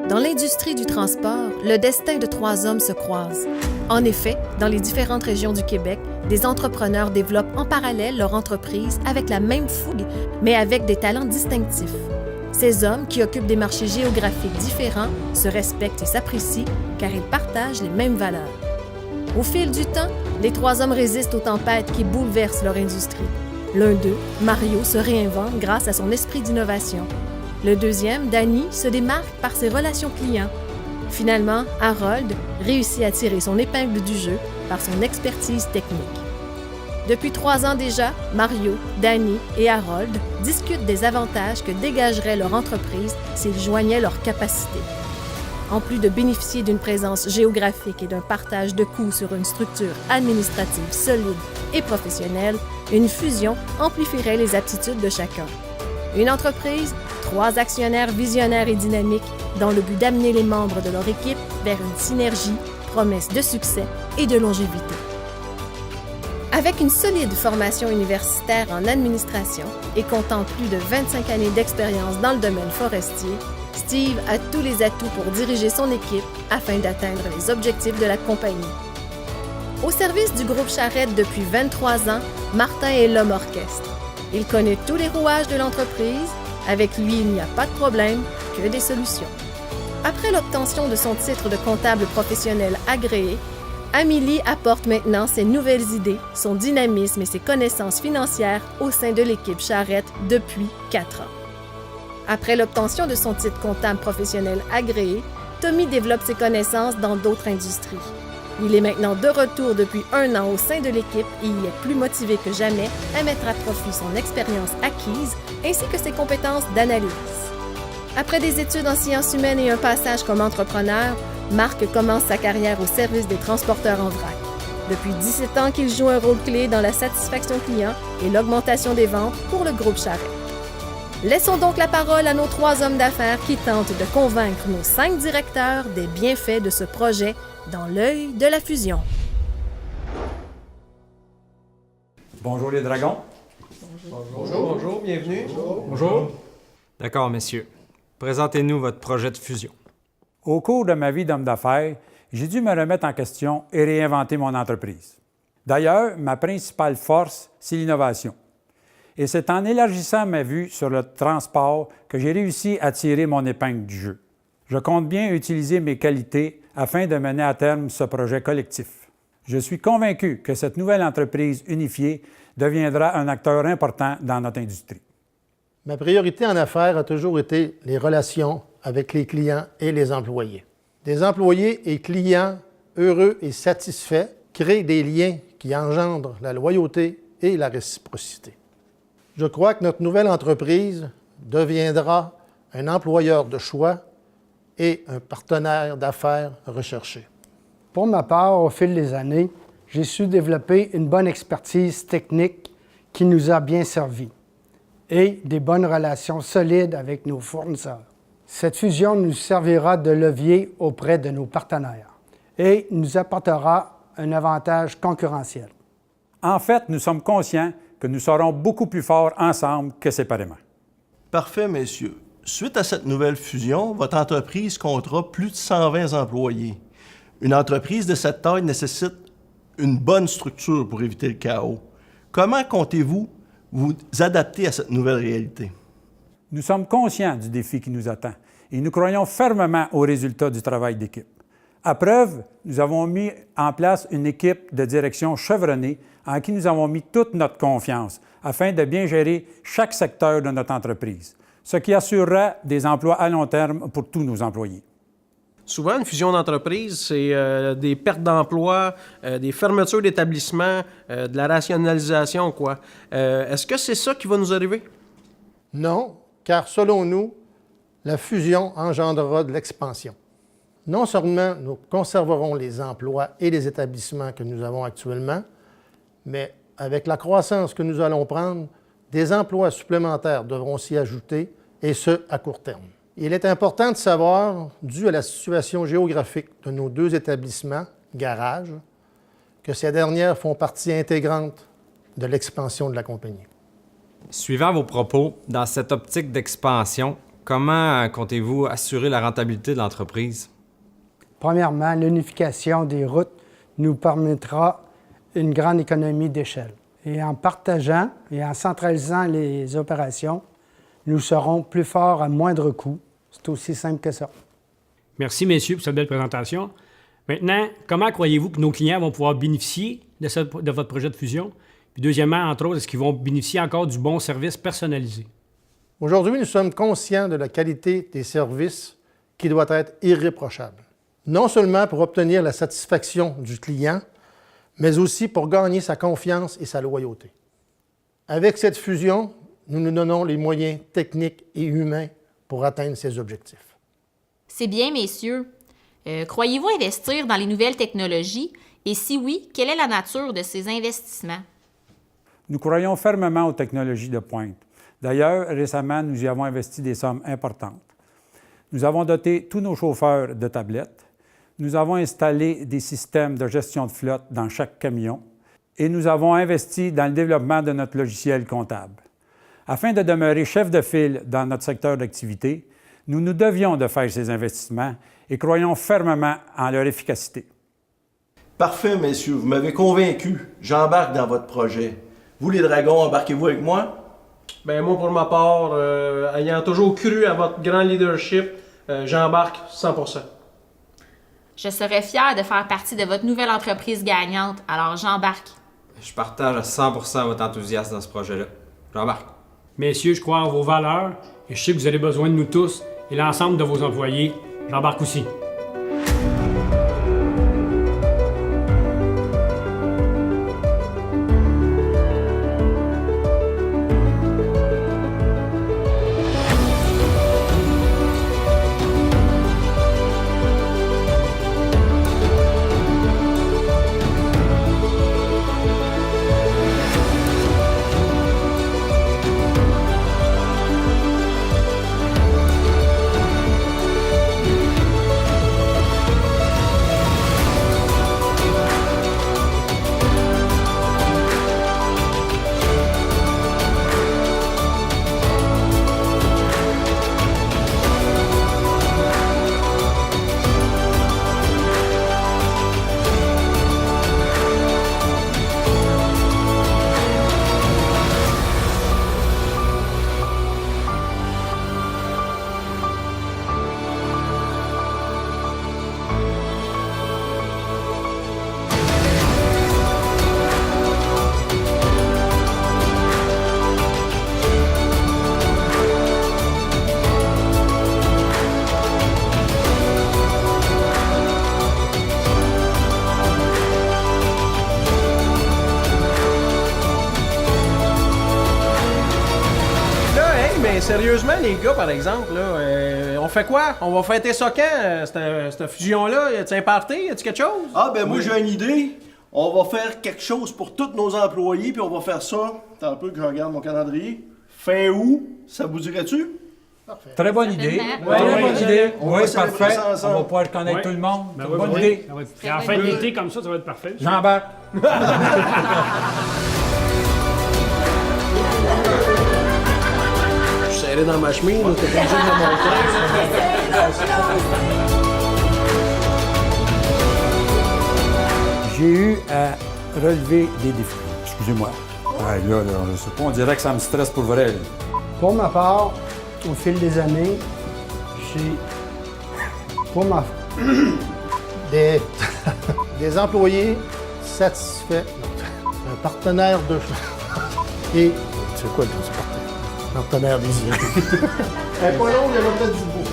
Dans l'industrie du transport, le destin de 3 hommes se croise. En effet, dans les différentes régions du Québec, des entrepreneurs développent en parallèle leur entreprise avec la même fougue, mais avec des talents distinctifs. Ces hommes, qui occupent des marchés géographiques différents, se respectent et s'apprécient car ils partagent les mêmes valeurs. Au fil du temps, les 3 hommes résistent aux tempêtes qui bouleversent leur industrie. L'un d'eux, Mario, se réinvente grâce à son esprit d'innovation. Le deuxième, Danny, se démarque par ses relations clients. Finalement, Harold réussit à tirer son épingle du jeu par son expertise technique. Depuis 3 ans déjà, Mario, Danny et Harold discutent des avantages que dégagerait leur entreprise s'ils joignaient leurs capacités. En plus de bénéficier d'une présence géographique et d'un partage de coûts sur une structure administrative solide et professionnelle, une fusion amplifierait les aptitudes de chacun. Une entreprise, 3 actionnaires visionnaires et dynamiques dans le but d'amener les membres de leur équipe vers une synergie, promesse de succès et de longévité. Avec une solide formation universitaire en administration et comptant plus de 25 années d'expérience dans le domaine forestier, Steve a tous les atouts pour diriger son équipe afin d'atteindre les objectifs de la compagnie. Au service du groupe Charrette depuis 23 ans, Martin est l'homme orchestre. Il connaît tous les rouages de l'entreprise. Avec lui, il n'y a pas de problème, que des solutions. Après l'obtention de son titre de comptable professionnel agréé, Amélie apporte maintenant ses nouvelles idées, son dynamisme et ses connaissances financières au sein de l'équipe Charrette depuis 4 ans. Après l'obtention de son titre comptable professionnel agréé, Tommy développe ses connaissances dans d'autres industries. Il est maintenant de retour depuis 1 an au sein de l'équipe et il est plus motivé que jamais à mettre à profit son expérience acquise ainsi que ses compétences d'analyse. Après des études en sciences humaines et un passage comme entrepreneur, Marc commence sa carrière au service des transporteurs en vrac. Depuis 17 ans qu'il joue un rôle clé dans la satisfaction client et l'augmentation des ventes pour le groupe Charrette. Laissons donc la parole à nos 3 hommes d'affaires qui tentent de convaincre nos 5 directeurs des bienfaits de ce projet dans l'œil de la fusion. Bonjour les dragons. Bonjour. Bonjour, bienvenue. Bonjour. D'accord, messieurs. Présentez-nous votre projet de fusion. Au cours de ma vie d'homme d'affaires, j'ai dû me remettre en question et réinventer mon entreprise. D'ailleurs, ma principale force, c'est l'innovation. Et c'est en élargissant ma vue sur le transport que j'ai réussi à tirer mon épingle du jeu. Je compte bien utiliser mes qualités afin de mener à terme ce projet collectif. Je suis convaincu que cette nouvelle entreprise unifiée deviendra un acteur important dans notre industrie. Ma priorité en affaires a toujours été les relations avec les clients et les employés. Des employés et clients heureux et satisfaits créent des liens qui engendrent la loyauté et la réciprocité. Je crois que notre nouvelle entreprise deviendra un employeur de choix et un partenaire d'affaires recherché. Pour ma part, au fil des années, j'ai su développer une bonne expertise technique qui nous a bien servi et des bonnes relations solides avec nos fournisseurs. Cette fusion nous servira de levier auprès de nos partenaires et nous apportera un avantage concurrentiel. En fait, nous sommes conscients que nous serons beaucoup plus forts ensemble que séparément. Parfait, messieurs. Suite à cette nouvelle fusion, votre entreprise comptera plus de 120 employés. Une entreprise de cette taille nécessite une bonne structure pour éviter le chaos. Comment comptez-vous vous adapter à cette nouvelle réalité? Nous sommes conscients du défi qui nous attend et nous croyons fermement aux résultats du travail d'équipe. À preuve, nous avons mis en place une équipe de direction chevronnée en qui nous avons mis toute notre confiance afin de bien gérer chaque secteur de notre entreprise, ce qui assurera des emplois à long terme pour tous nos employés. Souvent, une fusion d'entreprise, c'est des pertes d'emplois, des fermetures d'établissements, de la rationalisation, quoi. Est-ce que c'est ça qui va nous arriver? Non, car selon nous, la fusion engendrera de l'expansion. Non seulement nous conserverons les emplois et les établissements que nous avons actuellement, mais avec la croissance que nous allons prendre, des emplois supplémentaires devront s'y ajouter, et ce, à court terme. Il est important de savoir, dû à la situation géographique de nos 2 établissements, garages, que ces dernières font partie intégrante de l'expansion de la compagnie. Suivant vos propos, dans cette optique d'expansion, comment comptez-vous assurer la rentabilité de l'entreprise? Premièrement, l'unification des routes nous permettra une grande économie d'échelle. Et en partageant et en centralisant les opérations, nous serons plus forts à moindre coût. C'est aussi simple que ça. Merci, messieurs, pour cette belle présentation. Maintenant, comment croyez-vous que nos clients vont pouvoir bénéficier de votre projet de fusion? Puis deuxièmement, entre autres, est-ce qu'ils vont bénéficier encore du bon service personnalisé? Aujourd'hui, nous sommes conscients de la qualité des services qui doit être irréprochable. Non seulement pour obtenir la satisfaction du client, mais aussi pour gagner sa confiance et sa loyauté. Avec cette fusion, nous nous donnons les moyens techniques et humains pour atteindre ces objectifs. C'est bien, messieurs. Croyez-vous investir dans les nouvelles technologies? Et si oui, quelle est la nature de ces investissements? Nous croyons fermement aux technologies de pointe. D'ailleurs, récemment, nous y avons investi des sommes importantes. Nous avons doté tous nos chauffeurs de tablettes. Nous avons installé des systèmes de gestion de flotte dans chaque camion et nous avons investi dans le développement de notre logiciel comptable. Afin de demeurer chef de file dans notre secteur d'activité, nous nous devions de faire ces investissements et croyons fermement en leur efficacité. Parfait, messieurs, vous m'avez convaincu. J'embarque dans votre projet. Vous, les dragons, embarquez-vous avec moi? Ben moi, pour ma part, ayant toujours cru à votre grand leadership, j'embarque 100%. Je serais fière de faire partie de votre nouvelle entreprise gagnante, alors j'embarque. Je partage à 100% votre enthousiasme dans ce projet-là. J'embarque. Messieurs, je crois en vos valeurs et je sais que vous avez besoin de nous tous et l'ensemble de vos employés. J'embarque aussi. Sérieusement, les gars, par exemple, là, on fait quoi? On va fêter ça quand, cette fusion-là? Y a-t-il un party? Y a-t-il quelque chose? Ah, ben moi, j'ai une idée. On va faire quelque chose pour tous nos employés, puis on va faire ça, tant peu que je regarde mon calendrier, fin août. Ça vous dirait-tu? Parfait. Très bonne idée. Ouais. Très bonne idée. On va Oui, célébrer parfait. ça ensemble. On va pouvoir connaître Ouais. tout le monde. Ben C'est oui, une bonne oui. idée. Ça va être... Et en fin d'été, comme ça va être parfait. J'embarque. Je suis serré dans ma chemise, là, t'es pas obligé de me montrer. J'ai eu à relever des défis. Excusez-moi. Ouais, là, je sais pas, on dirait que ça me stresse pour vrai. Là. Pour ma part, au fil des années, j'ai... Pour ma... Des, des employés satisfaits, un partenaire de... Et... C'est quoi le nom, ce partenaire désiré? Elle est pas longue, elle a peut-être du beau.